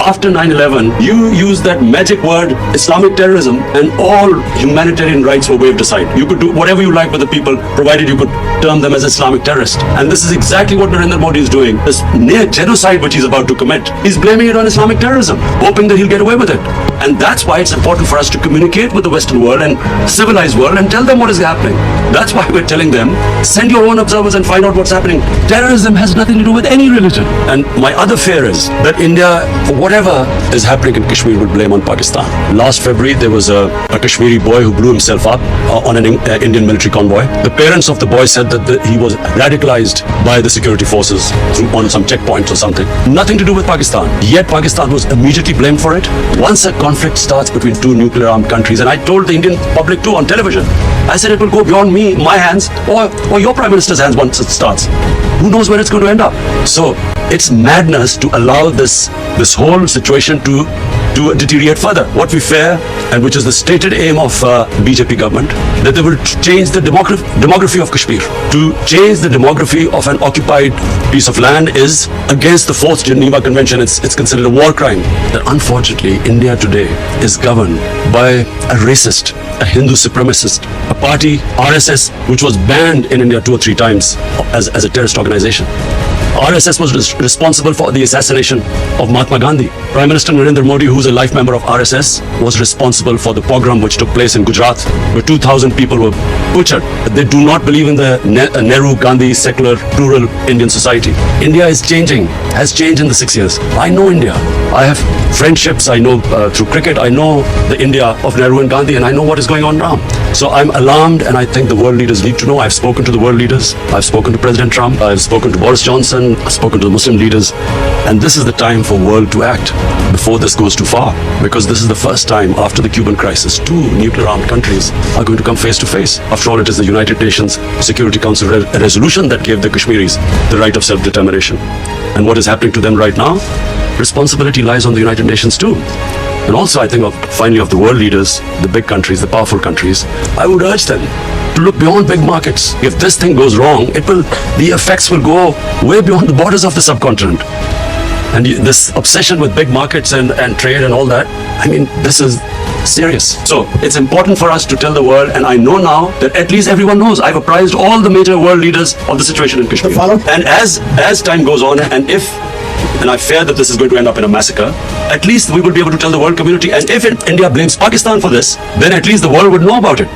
after 9/11, you used that magic word Islamic terrorism, and all humanitarian rights were waved aside. You could do whatever you like with the people, provided you could term them as Islamic terrorists. And this is exactly what Narendra Modi is doing. This near genocide which he's about to commit, he's blaming it on Islamic terrorism, hoping that he'll get away with it. And that's why it's important for us to communicate with the Western world and civilized world and tell them what is happening. That's why we're telling them, send your own observers and find out what's happening. Terrorism has nothing to do with any religion. And my other fear is that India, for whatever is happening in Kashmir, will blame on Pakistan. Last February, there was a Kashmiri boy who blew himself up on an Indian military convoy. The parents of the boy said that he was radicalized by the security forces on some checkpoints or something. Nothing to do with Pakistan. Yet Pakistan was immediately blamed for it. Once a conflict starts between two nuclear armed countries, and I told the Indian public too on television, I said it will go beyond me, my hands, or your Prime Minister's hands once it starts. Who knows where it's going to end up? So it's madness to allow this whole situation to deteriorate further. What we fear, and which is the stated aim of BJP government, that they will change the demography of Kashmir. To change the demography of an occupied piece of land is against the 4th Geneva Convention. It's considered a war crime. That unfortunately, India today is governed by a racist, a Hindu supremacist, a party, RSS, which was banned in India 2 or 3 times as a terrorist organization. RSS was responsible for the assassination of Mahatma Gandhi. Prime Minister Narendra Modi, who is a life member of RSS, was responsible for the pogrom which took place in Gujarat, where 2,000 people were butchered. They do not believe in the Nehru-Gandhi secular plural Indian society. India is changing, has changed in the 6 years. I know India. I have friendships. I know through cricket. I know the India of Nehru and Gandhi, and I know what is going on now. So I'm alarmed, and I think the world leaders need to know. I've spoken to the world leaders. I've spoken to President Trump. I've spoken to Boris Johnson. I've spoken to the Muslim leaders. And this is the time for world to act before this goes too far. Because this is the first time after the Cuban crisis, 2 nuclear-armed countries are going to come face to face. After all, it is the United Nations Security Council resolution that gave the Kashmiris the right of self-determination. And what is happening to them right now? Responsibility lies on the United Nations too. And also, I think finally of the world leaders, the big countries, the powerful countries, I would urge them to look beyond big markets. If this thing goes wrong, the effects will go way beyond the borders of the subcontinent. And this obsession with big markets and trade and all that, I mean, this is serious. So it's important for us to tell the world, and I know now that at least everyone knows. I've apprised all the major world leaders of the situation in Kashmir. And as time goes on, and I fear that this is going to end up in a massacre, at least we will be able to tell the world community. And if India blames Pakistan for this, then at least the world would know about it.